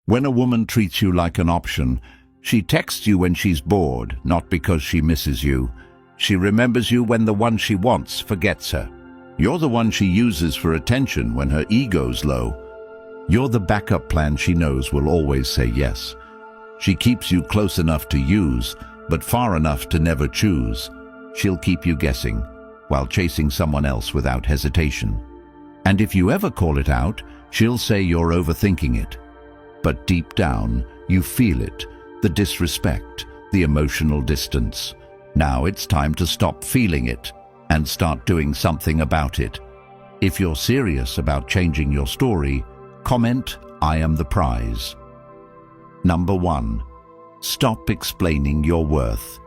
When a woman treats you like an option, she texts you when she's bored, not because she misses you. She remembers you when the one she wants forgets her. You're the one she uses for attention when her ego's low. You're the backup plan she knows will always say yes. She keeps you close enough to use, but far enough to never choose. She'll keep you guessing, while chasing someone else without hesitation. And if you ever call it out, she'll say you're overthinking it. But deep down, you feel it, the disrespect, the emotional distance. Now it's time to stop feeling it and start doing something about it. If you're serious about changing your story, comment, "I am the prize." Number 1. Stop explaining your worth.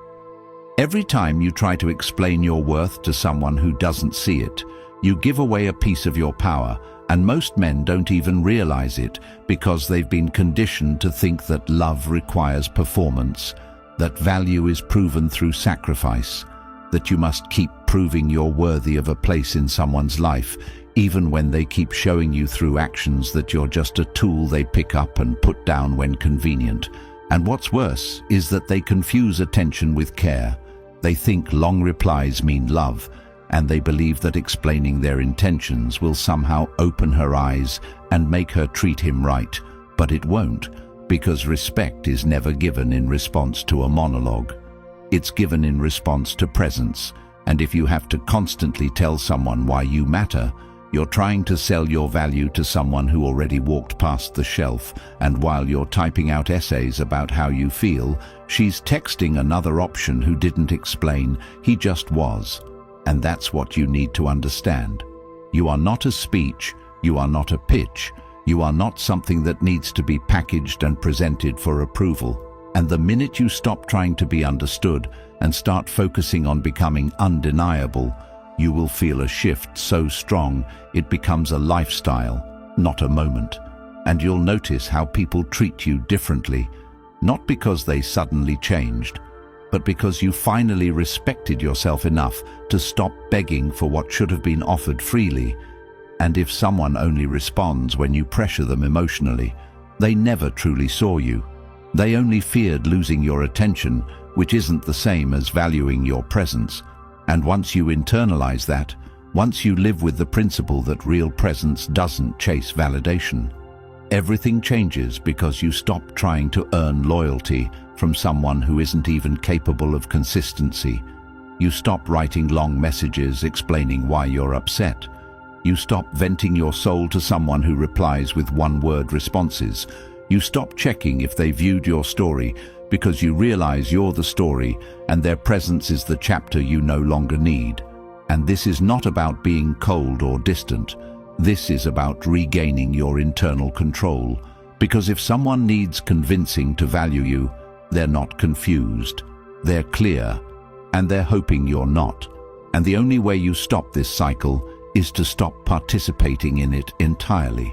Every time you try to explain your worth to someone who doesn't see it, you give away a piece of your power, and most men don't even realize it because they've been conditioned to think that love requires performance, that value is proven through sacrifice, that you must keep proving you're worthy of a place in someone's life, even when they keep showing you through actions that you're just a tool they pick up and put down when convenient. And what's worse is that they confuse attention with care. They think long replies mean love, and they believe that explaining their intentions will somehow open her eyes and make her treat him right. But it won't, because respect is never given in response to a monologue. It's given in response to presence, and if you have to constantly tell someone why you matter, you're trying to sell your value to someone who already walked past the shelf, and while you're typing out essays about how you feel, she's texting another option who didn't explain, he just was. And that's what you need to understand. You are not a speech, you are not a pitch, you are not something that needs to be packaged and presented for approval. And the minute you stop trying to be understood and start focusing on becoming undeniable, you will feel a shift so strong it becomes a lifestyle, not a moment. And you'll notice how people treat you differently, not because they suddenly changed, but because you finally respected yourself enough to stop begging for what should have been offered freely. And if someone only responds when you pressure them emotionally, they never truly saw you. They only feared losing your attention, which isn't the same as valuing your presence. And once you internalize that, once you live with the principle that real presence doesn't chase validation, everything changes because you stop trying to earn loyalty from someone who isn't even capable of consistency. You stop writing long messages explaining why you're upset. You stop venting your soul to someone who replies with one-word responses. You stop checking if they viewed your story because you realize you're the story and their presence is the chapter you no longer need. And this is not about being cold or distant. This is about regaining your internal control. Because if someone needs convincing to value you, they're not confused. They're clear, and they're hoping you're not. And the only way you stop this cycle is to stop participating in it entirely.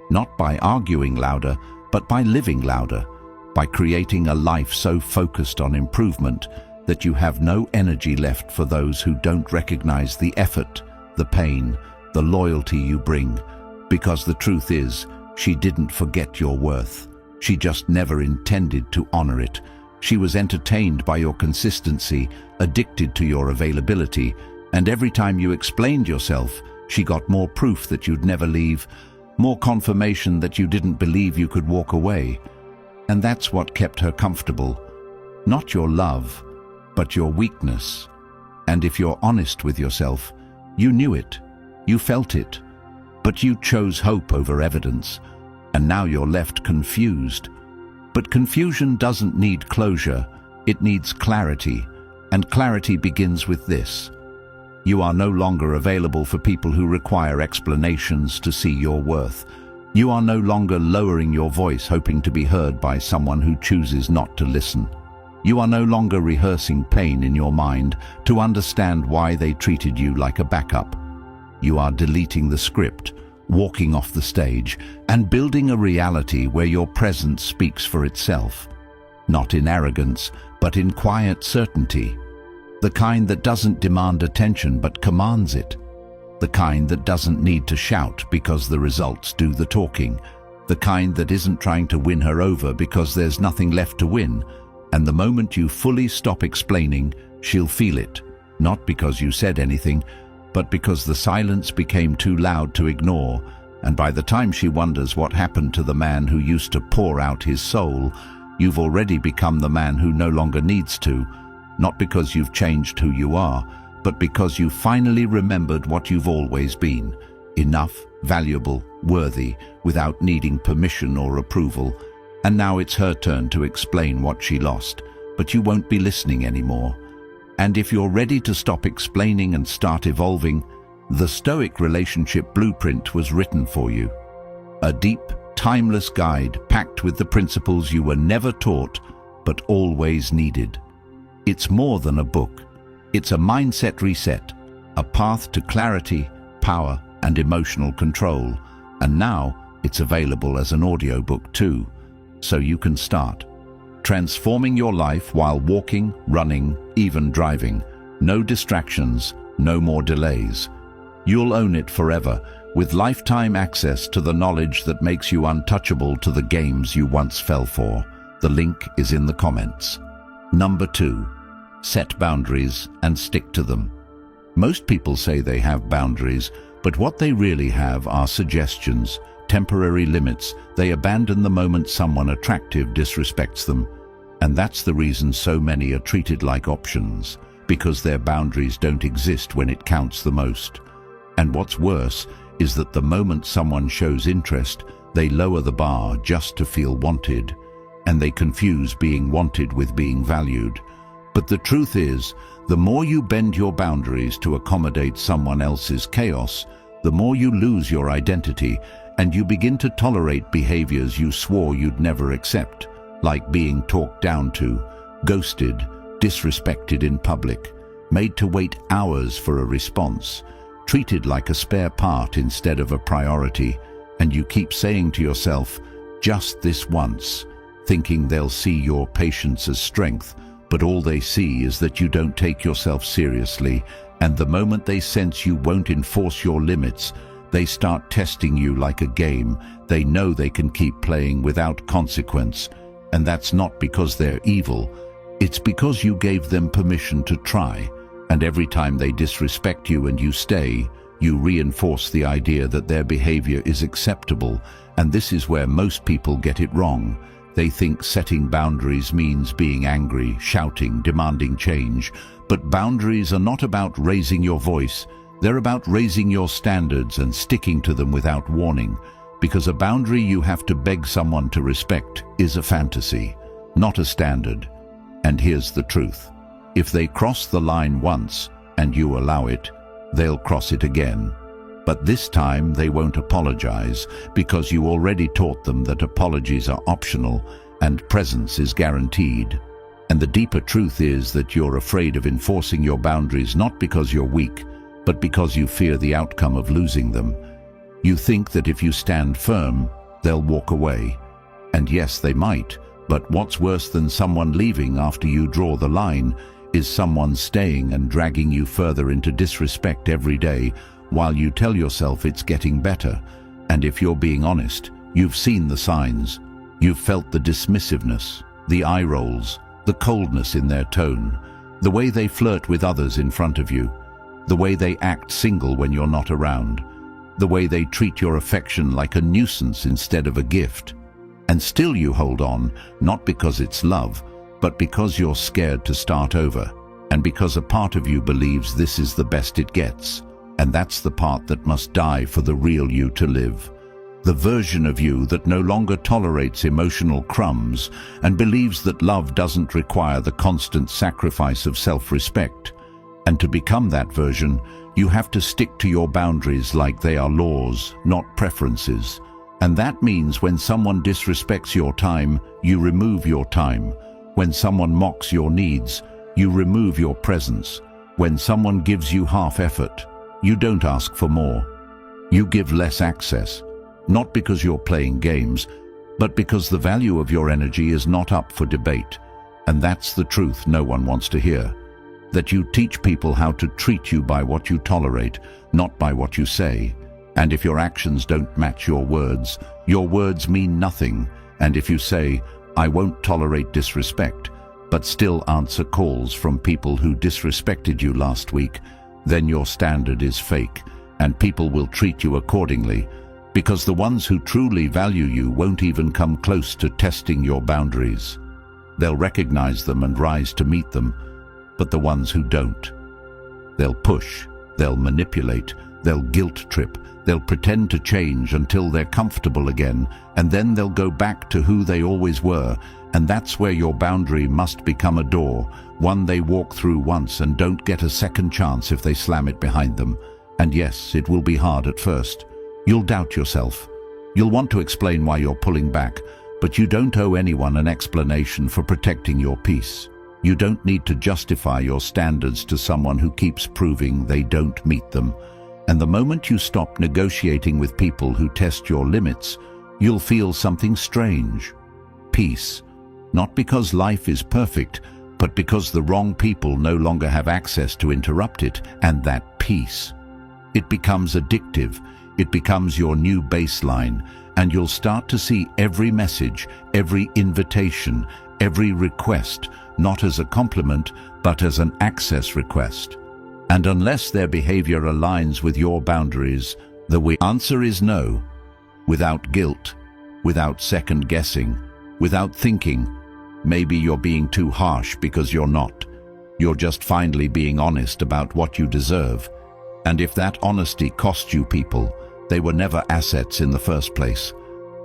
Not by arguing louder, but by living louder. By creating a life so focused on improvement that you have no energy left for those who don't recognize the effort, the pain, the loyalty you bring. Because the truth is, she didn't forget your worth. She just never intended to honor it. She was entertained by your consistency, addicted to your availability, and every time you explained yourself, she got more proof that you'd never leave, more confirmation that you didn't believe you could walk away. And that's what kept her comfortable. Not your love, but your weakness. And if you're honest with yourself, you knew it, you felt it, but you chose hope over evidence, and now you're left confused. But confusion doesn't need closure, it needs clarity, and clarity begins with this. You are no longer available for people who require explanations to see your worth. You are no longer lowering your voice hoping to be heard by someone who chooses not to listen. You are no longer rehearsing pain in your mind to understand why they treated you like a backup. You are deleting the script, walking off the stage, and building a reality where your presence speaks for itself. Not in arrogance, but in quiet certainty. The kind that doesn't demand attention but commands it. The kind that doesn't need to shout because the results do the talking. the kind that isn't trying to win her over because there's nothing left to win. And the moment you fully stop explaining, she'll feel it, not because you said anything, but because the silence became too loud to ignore. And by the time she wonders what happened to the man who used to pour out his soul, you've already become the man who no longer needs to, not because you've changed who you are, but because you finally remembered what you've always been: enough, valuable, worthy, without needing permission or approval. And now it's her turn to explain what she lost, but you won't be listening anymore. And if you're ready to stop explaining and start evolving, the Stoic relationship blueprint was written for you. A deep, timeless guide packed with the principles you were never taught, but always needed. It's more than a book. It's a mindset reset, a path to clarity, power, and emotional control. And now it's available as an audiobook too, so you can start transforming your life while walking, running, even driving. No distractions, no more delays. You'll own it forever, with lifetime access to the knowledge that makes you untouchable to the games you once fell for. The link is in the comments. Number 2. Set boundaries and stick to them. Most people say they have boundaries, but what they really have are suggestions, temporary limits they abandon the moment someone attractive disrespects them. And that's the reason so many are treated like options, because their boundaries don't exist when it counts the most. And what's worse is that the moment someone shows interest, they lower the bar just to feel wanted, and they confuse being wanted with being valued. But the truth is, the more you bend your boundaries to accommodate someone else's chaos, the more you lose your identity, and you begin to tolerate behaviors you swore you'd never accept, like being talked down to, ghosted, disrespected in public, made to wait hours for a response, treated like a spare part instead of a priority. And you keep saying to yourself, just this once, thinking they'll see your patience as strength, but all they see is that you don't take yourself seriously. And the moment they sense you won't enforce your limits, they start testing you like a game they know they can keep playing without consequence. And that's not because they're evil, it's because you gave them permission to try. And every time they disrespect you and you stay, you reinforce the idea that their behavior is acceptable. And this is where most people get it wrong. They think setting boundaries means being angry, shouting, demanding change. But boundaries are not about raising your voice. They're about raising your standards and sticking to them without warning. Because a boundary you have to beg someone to respect is a fantasy, not a standard. And here's the truth. If they cross the line once and you allow it, they'll cross it again. But this time they won't apologize, because you already taught them that apologies are optional and presence is guaranteed. And the deeper truth is that you're afraid of enforcing your boundaries not because you're weak, but because you fear the outcome of losing them. You think that if you stand firm, they'll walk away. And yes, they might, but what's worse than someone leaving after you draw the line is someone staying and dragging you further into disrespect every day while you tell yourself it's getting better. And if you're being honest, you've seen the signs. You've felt the dismissiveness, the eye rolls, the coldness in their tone, the way they flirt with others in front of you, the way they act single when you're not around, the way they treat your affection like a nuisance instead of a gift. And still you hold on, not because it's love, but because you're scared to start over, and because a part of you believes this is the best it gets. And that's the part that must die for the real you to live. The version of you that no longer tolerates emotional crumbs and believes that love doesn't require the constant sacrifice of self-respect. And to become that version, you have to stick to your boundaries like they are laws, not preferences. And that means when someone disrespects your time, you remove your time. When someone mocks your needs, you remove your presence. When someone gives you half effort, you don't ask for more. You give less access, not because you're playing games, but because the value of your energy is not up for debate. And that's the truth no one wants to hear. That you teach people how to treat you by what you tolerate, not by what you say. And if your actions don't match your words, Your words mean nothing, and if you say, "I won't tolerate disrespect," but still answer calls from people who disrespected you last week, then your standard is fake, and people will treat you accordingly, because the ones who truly value you won't even come close to testing your boundaries. They'll recognize them and rise to meet them, but the ones who don't, they'll push, they'll manipulate, they'll guilt trip, they'll pretend to change until they're comfortable again, and then they'll go back to who they always were, and that's where your boundary must become a door, one they walk through once and don't get a second chance if they slam it behind them. And yes, it will be hard at first. You'll doubt yourself. You'll want to explain why you're pulling back, but you don't owe anyone an explanation for protecting your peace. You don't need to justify your standards to someone who keeps proving they don't meet them. And the moment you stop negotiating with people who test your limits, you'll feel something strange. Peace. Not because life is perfect, but because the wrong people no longer have access to interrupt it, and that peace. It becomes addictive, it becomes your new baseline, and you'll start to see every message, every invitation, every request, not as a compliment, but as an access request. And unless their behavior aligns with your boundaries, the answer is no. Without guilt, without second guessing, without thinking, maybe you're being too harsh because you're not. You're just finally being honest about what you deserve. And if that honesty cost you people, they were never assets in the first place.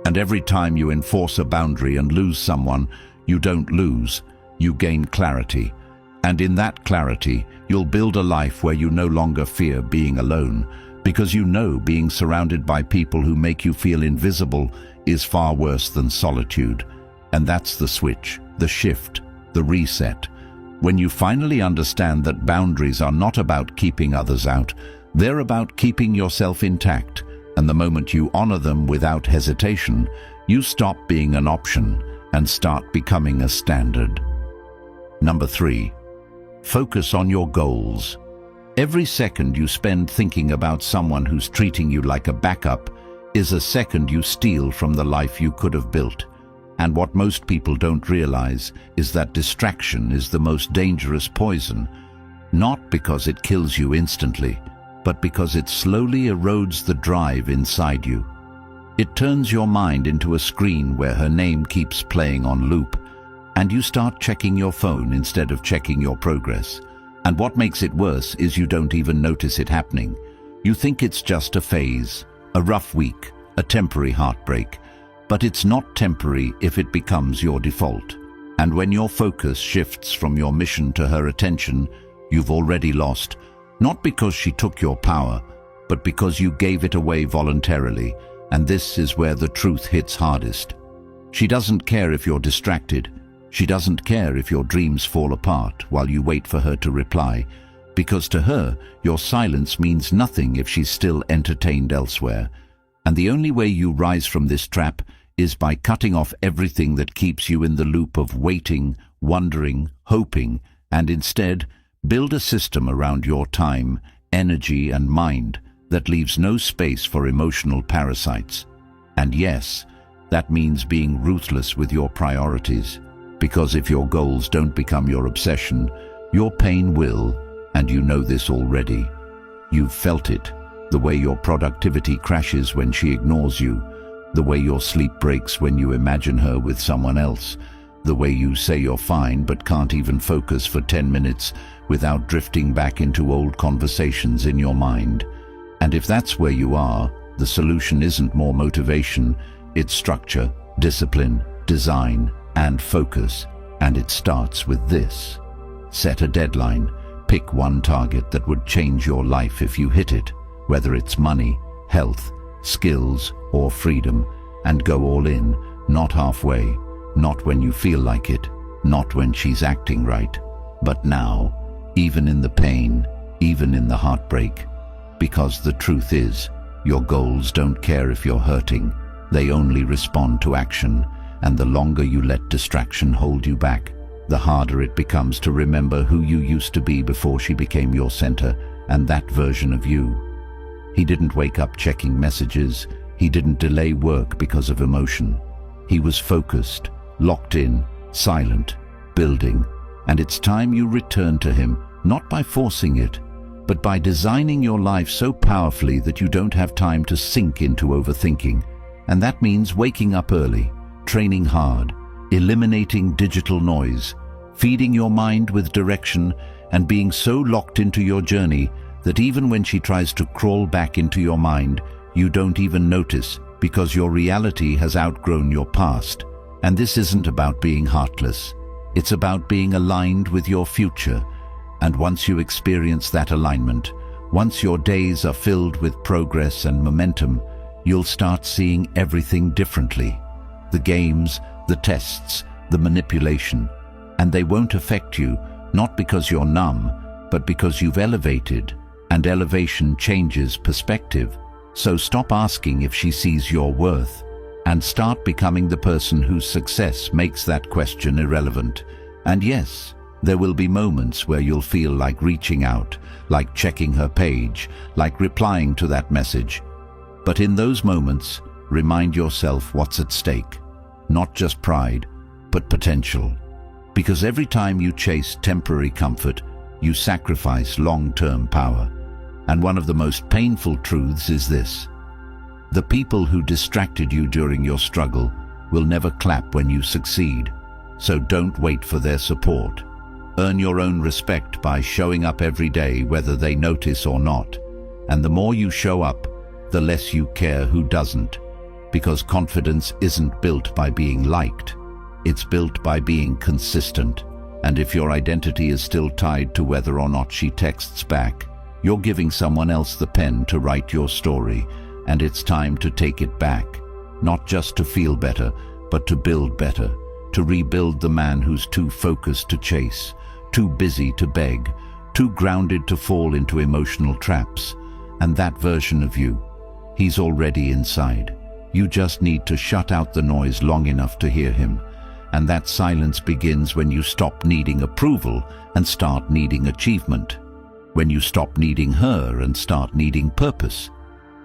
And every time you enforce a boundary and lose someone, you don't lose, you gain clarity. And in that clarity, you'll build a life where you no longer fear being alone, because you know being surrounded by people who make you feel invisible is far worse than solitude. And that's the switch, the shift, the reset. When you finally understand that boundaries are not about keeping others out, they're about keeping yourself intact, and the moment you honor them without hesitation, you stop being an option and start becoming a standard. Number 3, focus on your goals. Every second you spend thinking about someone who's treating you like a backup is a second you steal from the life you could have built. And what most people don't realize is that distraction is the most dangerous poison, not because it kills you instantly, but because it slowly erodes the drive inside you. It turns your mind into a screen where her name keeps playing on loop, and you start checking your phone instead of checking your progress. And what makes it worse is you don't even notice it happening. You think it's just a phase, a rough week, a temporary heartbreak. But it's not temporary if it becomes your default. And when your focus shifts from your mission to her attention, you've already lost, not because she took your power, but because you gave it away voluntarily. And this is where the truth hits hardest. She doesn't care if you're distracted. She doesn't care if your dreams fall apart while you wait for her to reply, because to her, your silence means nothing if she's still entertained elsewhere. And the only way you rise from this trap is by cutting off everything that keeps you in the loop of waiting, wondering, hoping, and instead build a system around your time, energy, and mind that leaves no space for emotional parasites. And yes, that means being ruthless with your priorities, because if your goals don't become your obsession, your pain will, and you know this already. You've felt it. The way your productivity crashes when she ignores you, the way your sleep breaks when you imagine her with someone else, the way you say you're fine but can't even focus for 10 minutes without drifting back into old conversations in your mind. And if that's where you are, the solution isn't more motivation, it's structure, discipline, design, and focus. And it starts with this. Set a deadline. Pick one target that would change your life if you hit it. Whether it's money, health, skills, or freedom, and go all in, not halfway, not when you feel like it, not when she's acting right, but now, even in the pain, even in the heartbreak. Because the truth is, your goals don't care if you're hurting, they only respond to action, and the longer you let distraction hold you back, the harder it becomes to remember who you used to be before she became your center, and that version of you. He didn't wake up checking messages, He didn't delay work because of emotion. He was focused, locked in, silent, building. And it's time you return to him, not by forcing it, but by designing your life so powerfully that you don't have time to sink into overthinking. And that means waking up early, training hard, eliminating digital noise, feeding your mind with direction, and being so locked into your journey that even when she tries to crawl back into your mind, you don't even notice because your reality has outgrown your past. And this isn't about being heartless. It's about being aligned with your future. And once you experience that alignment, once your days are filled with progress and momentum, you'll start seeing everything differently. The games, the tests, the manipulation. And they won't affect you, not because you're numb, but because you've elevated. And elevation changes perspective. So stop asking if she sees your worth, and start becoming the person whose success makes that question irrelevant. And yes, there will be moments where you'll feel like reaching out, like checking her page, like replying to that message. But in those moments, remind yourself what's at stake. Not just pride, but potential. Because every time you chase temporary comfort, you sacrifice long-term power. And one of the most painful truths is this: the people who distracted you during your struggle will never clap when you succeed. So don't wait for their support. Earn your own respect by showing up every day, whether they notice or not. And the more you show up, the less you care who doesn't. Because confidence isn't built by being liked. It's built by being consistent. And if your identity is still tied to whether or not she texts back, you're giving someone else the pen to write your story. And it's time to take it back. Not just to feel better, but to build better. To rebuild the man who's too focused to chase, too busy to beg, too grounded to fall into emotional traps. And that version of you, he's already inside. You just need to shut out the noise long enough to hear him. And that silence begins when you stop needing approval and start needing achievement. When you stop needing her and start needing purpose.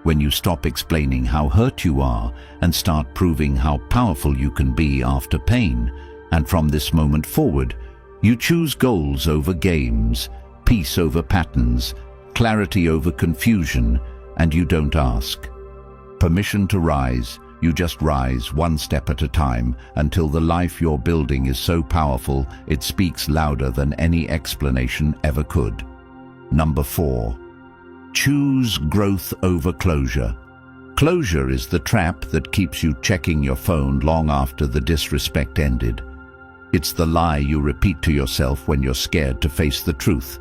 When you stop explaining how hurt you are and start proving how powerful you can be after pain. And from this moment forward, you choose goals over games, peace over patterns, clarity over confusion, and you don't ask permission to rise. You just rise one step at a time until the life you're building is so powerful it speaks louder than any explanation ever could. Number 4. Choose growth over closure. Closure is the trap that keeps you checking your phone long after the disrespect ended. It's the lie you repeat to yourself when you're scared to face the truth.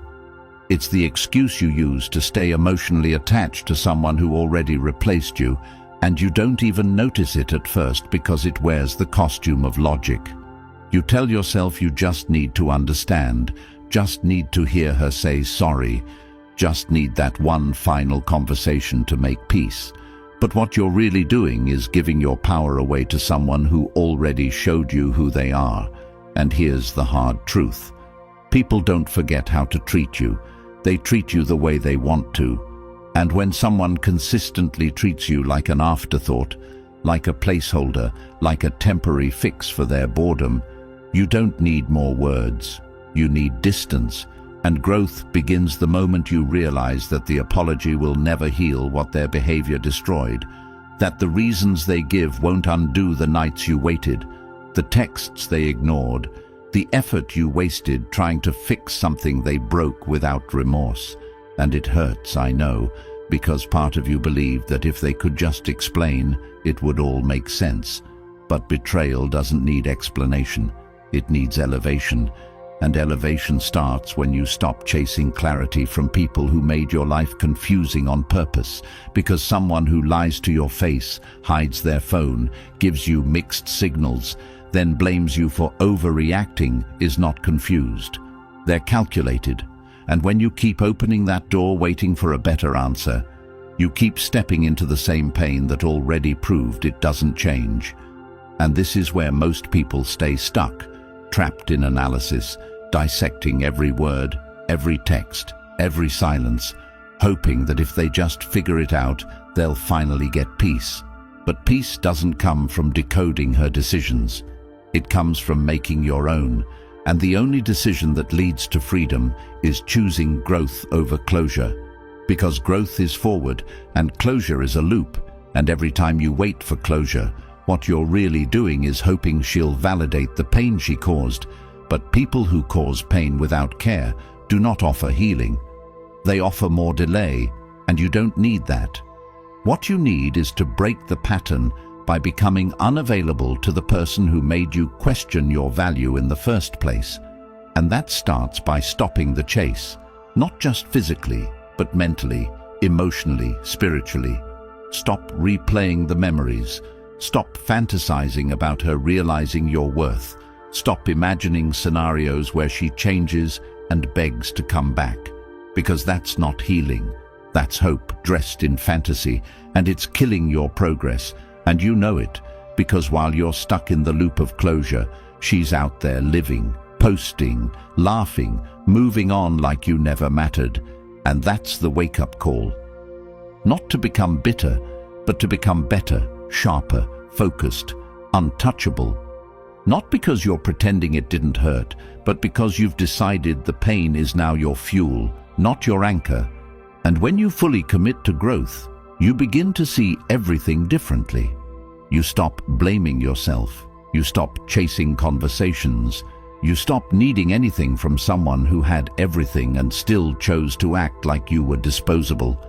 It's the excuse you use to stay emotionally attached to someone who already replaced you, and you don't even notice it at first because it wears the costume of logic. You tell yourself you just need to understand, just need to hear her say sorry, just need that one final conversation to make peace. But what you're really doing is giving your power away to someone who already showed you who they are. And here's the hard truth. People don't forget how to treat you. They treat you the way they want to. And when someone consistently treats you like an afterthought, like a placeholder, like a temporary fix for their boredom, you don't need more words. You need distance. And growth begins the moment you realize that the apology will never heal what their behavior destroyed, that the reasons they give won't undo the nights you waited, the texts they ignored, the effort you wasted trying to fix something they broke without remorse. And it hurts, I know, because part of you believed that if they could just explain, it would all make sense. But betrayal doesn't need explanation. It needs elevation. And elevation starts when you stop chasing clarity from people who made your life confusing on purpose, because someone who lies to your face, hides their phone, gives you mixed signals, then blames you for overreacting is not confused. They're calculated. And when you keep opening that door waiting for a better answer, you keep stepping into the same pain that already proved it doesn't change. And this is where most people stay stuck, trapped in analysis, dissecting every word, every text, every silence, hoping that if they just figure it out, they'll finally get peace. But peace doesn't come from decoding her decisions. It comes from making your own. And the only decision that leads to freedom is choosing growth over closure. Because growth is forward and closure is a loop. And every time you wait for closure, what you're really doing is hoping she'll validate the pain she caused. But people who cause pain without care do not offer healing. They offer more delay, and you don't need that. What you need is to break the pattern by becoming unavailable to the person who made you question your value in the first place. And that starts by stopping the chase, not just physically, but mentally, emotionally, spiritually. Stop replaying the memories. Stop fantasizing about her realizing your worth. Stop imagining scenarios where she changes and begs to come back. Because that's not healing. That's hope dressed in fantasy, and it's killing your progress. And you know it, because while you're stuck in the loop of closure, she's out there living, posting, laughing, moving on like you never mattered. And that's the wake-up call. Not to become bitter, but to become better, sharper, focused, untouchable. Not because you're pretending it didn't hurt, but because you've decided the pain is now your fuel, not your anchor. And when you fully commit to growth, you begin to see everything differently. You stop blaming yourself. You stop chasing conversations. You stop needing anything from someone who had everything and still chose to act like you were disposable.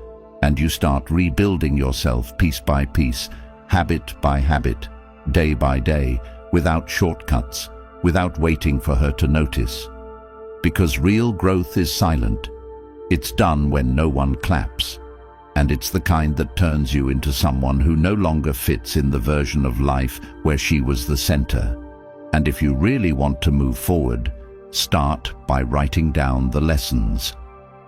And you start rebuilding yourself piece by piece, habit by habit, day by day, without shortcuts, without waiting for her to notice. Because real growth is silent. It's done when no one claps. And it's the kind that turns you into someone who no longer fits in the version of life where she was the center. And if you really want to move forward, start by writing down the lessons.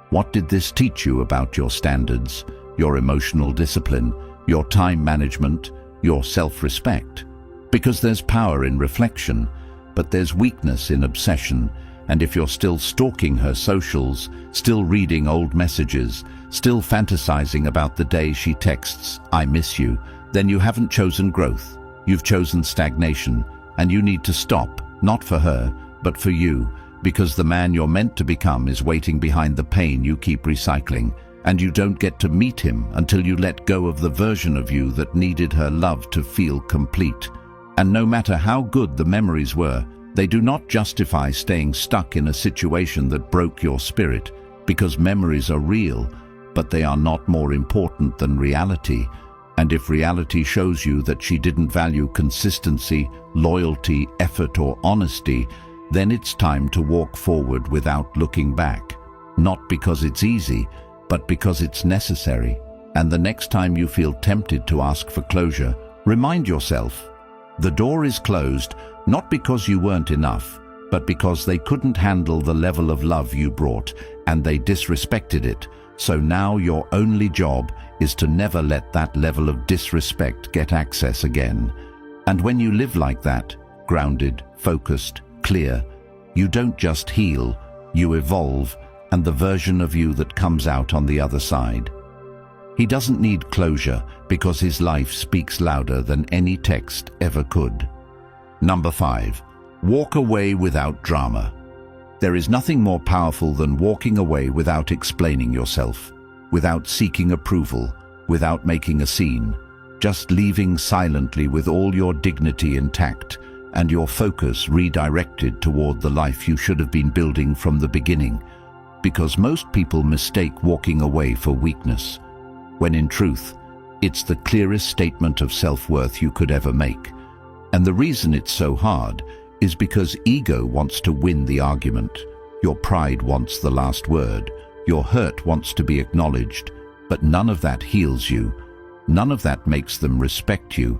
What did this teach you about your standards, your emotional discipline, your time management, your self-respect? Because there's power in reflection, but there's weakness in obsession. And if you're still stalking her socials, still reading old messages, still fantasizing about the day she texts, "I miss you," then you haven't chosen growth. You've chosen stagnation, and you need to stop, not for her, but for you, because the man you're meant to become is waiting behind the pain you keep recycling, and you don't get to meet him until you let go of the version of you that needed her love to feel complete. And no matter how good the memories were, they do not justify staying stuck in a situation that broke your spirit, because memories are real, but they are not more important than reality. And if reality shows you that she didn't value consistency, loyalty, effort, or honesty, then it's time to walk forward without looking back. Not because it's easy, but because it's necessary. And the next time you feel tempted to ask for closure, remind yourself, the door is closed, not because you weren't enough, but because they couldn't handle the level of love you brought, and they disrespected it. So now your only job is to never let that level of disrespect get access again. And when you live like that, grounded, focused, clear, you don't just heal, you evolve, and the version of you that comes out on the other side. He doesn't need closure because his life speaks louder than any text ever could. Number 5. Walk away without drama. There is nothing more powerful than walking away without explaining yourself, without seeking approval, without making a scene, just leaving silently with all your dignity intact and your focus redirected toward the life you should have been building from the beginning. Because most people mistake walking away for weakness, when in truth, it's the clearest statement of self-worth you could ever make. And the reason it's so hard is because ego wants to win the argument. Your pride wants the last word. Your hurt wants to be acknowledged. But none of that heals you. None of that makes them respect you.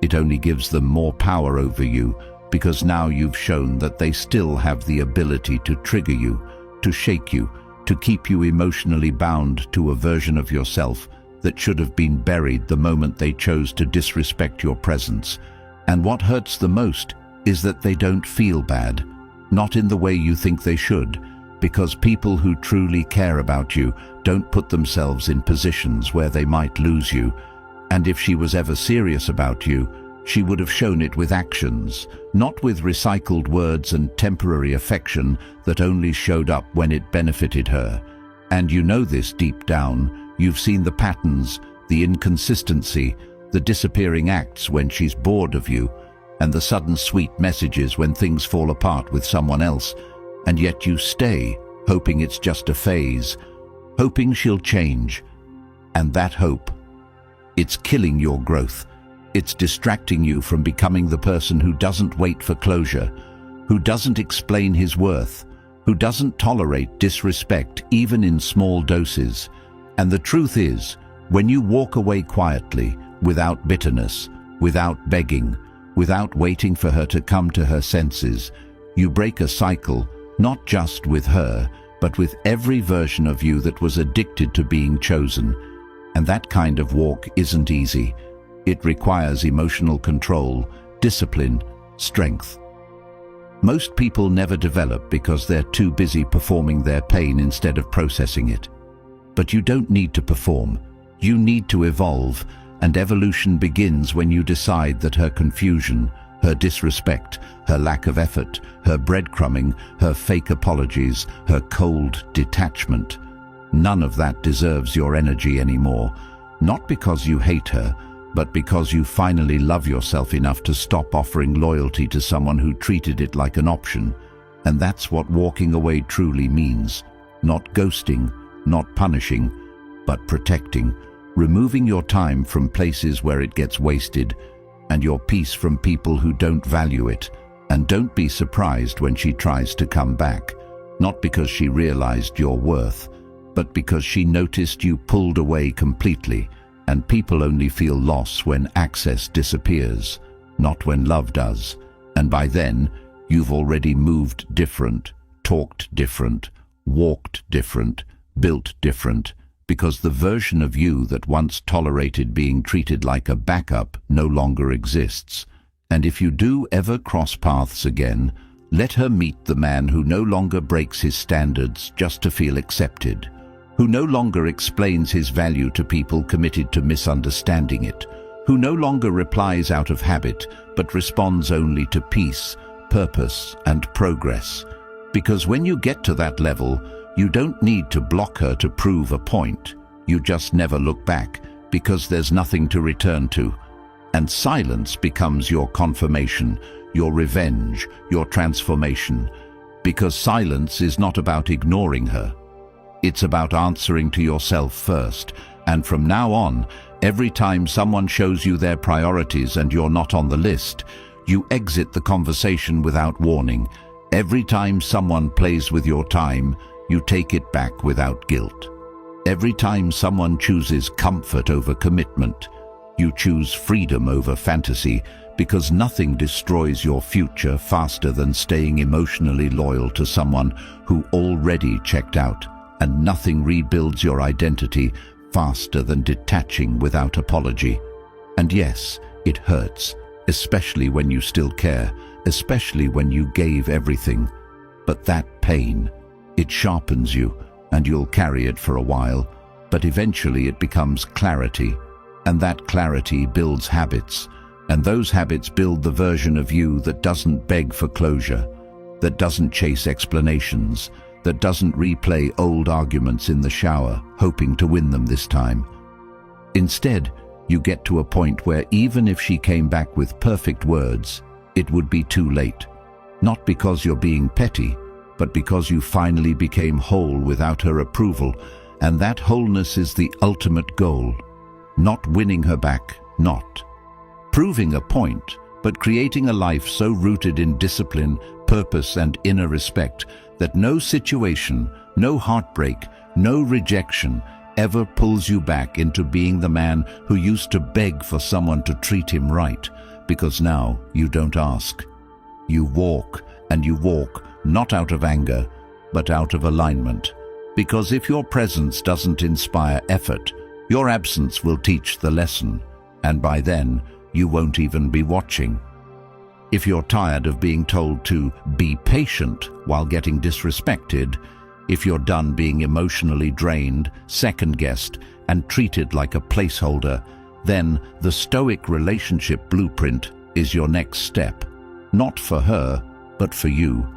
It only gives them more power over you, because now you've shown that they still have the ability to trigger you, to shake you, to keep you emotionally bound to a version of yourself that should have been buried the moment they chose to disrespect your presence. And what hurts the most is that they don't feel bad, not in the way you think they should, because people who truly care about you don't put themselves in positions where they might lose you. And if she was ever serious about you, she would have shown it with actions, not with recycled words and temporary affection that only showed up when it benefited her. And you know this deep down. You've seen the patterns, the inconsistency, the disappearing acts when she's bored of you, and the sudden sweet messages when things fall apart with someone else. And yet you stay, hoping it's just a phase, hoping she'll change. And that hope, it's killing your growth. It's distracting you from becoming the person who doesn't wait for closure, who doesn't explain his worth, who doesn't tolerate disrespect even in small doses. And the truth is, when you walk away quietly, without bitterness, without begging, without waiting for her to come to her senses, you break a cycle, not just with her, but with every version of you that was addicted to being chosen. And that kind of walk isn't easy. It requires emotional control, discipline, strength. Most people never develop because they're too busy performing their pain instead of processing it. But you don't need to perform. You need to evolve, and evolution begins when you decide that her confusion, her disrespect, her lack of effort, her breadcrumbing, her fake apologies, her cold detachment, none of that deserves your energy anymore. Not because you hate her, but because you finally love yourself enough to stop offering loyalty to someone who treated it like an option. And that's what walking away truly means. Not ghosting, not punishing, but protecting. Removing your time from places where it gets wasted, and your peace from people who don't value it. And don't be surprised when she tries to come back. Not because she realized your worth, but because she noticed you pulled away completely. And people only feel loss when access disappears, not when love does. And by then, you've already moved different, talked different, walked different, built different, because the version of you that once tolerated being treated like a backup no longer exists. And if you do ever cross paths again, let her meet the man who no longer breaks his standards just to feel accepted, who no longer explains his value to people committed to misunderstanding it, who no longer replies out of habit but responds only to peace, purpose, and progress. Because when you get to that level, you don't need to block her to prove a point. You just never look back, because there's nothing to return to. And silence becomes your confirmation, your revenge, your transformation. Because silence is not about ignoring her. It's about answering to yourself first. And from now on, every time someone shows you their priorities and you're not on the list, you exit the conversation without warning. Every time someone plays with your time, you take it back without guilt. Every time someone chooses comfort over commitment, you choose freedom over fantasy, because nothing destroys your future faster than staying emotionally loyal to someone who already checked out, and nothing rebuilds your identity faster than detaching without apology. And yes, it hurts, especially when you still care, especially when you gave everything. But that pain, it sharpens you, and you'll carry it for a while, but eventually it becomes clarity, and that clarity builds habits, and those habits build the version of you that doesn't beg for closure, that doesn't chase explanations, that doesn't replay old arguments in the shower, hoping to win them this time. Instead, you get to a point where even if she came back with perfect words, it would be too late. Not because you're being petty, but because you finally became whole without her approval, and that wholeness is the ultimate goal. Not winning her back, not proving a point, but creating a life so rooted in discipline, purpose, and inner respect that no situation, no heartbreak, no rejection ever pulls you back into being the man who used to beg for someone to treat him right, because now you don't ask. You walk, and you walk, not out of anger, but out of alignment. Because if your presence doesn't inspire effort, your absence will teach the lesson, and by then, you won't even be watching. If you're tired of being told to be patient while getting disrespected, if you're done being emotionally drained, second-guessed, and treated like a placeholder, then the Stoic relationship blueprint is your next step. Not for her, but for you.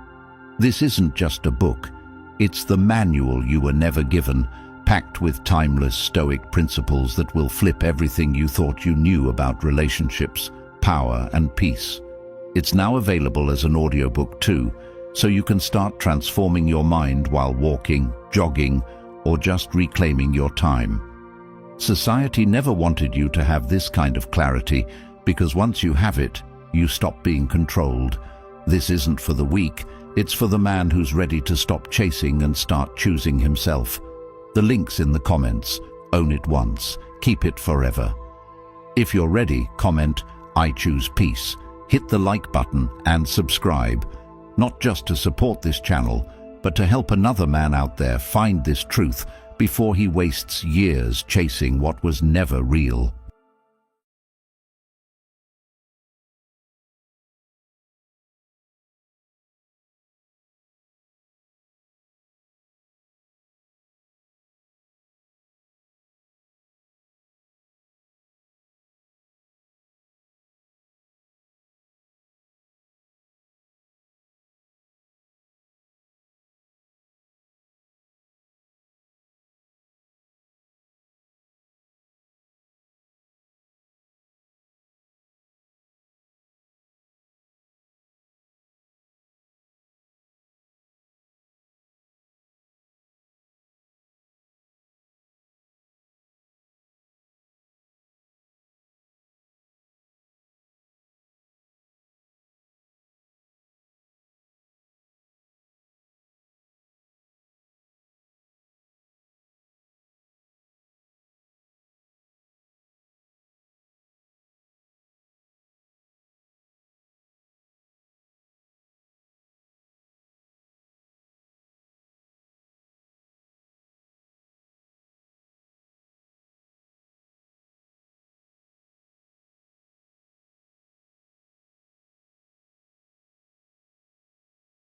This isn't just a book. It's the manual you were never given, packed with timeless Stoic principles that will flip everything you thought you knew about relationships, power, and peace. It's now available as an audiobook too, so you can start transforming your mind while walking, jogging, or just reclaiming your time. Society never wanted you to have this kind of clarity, because once you have it, you stop being controlled. This isn't for the weak, it's for the man who's ready to stop chasing and start choosing himself. The link's in the comments. Own it once, keep it forever. If you're ready, comment, "I choose peace." Hit the like button and subscribe, not just to support this channel, but to help another man out there find this truth before he wastes years chasing what was never real.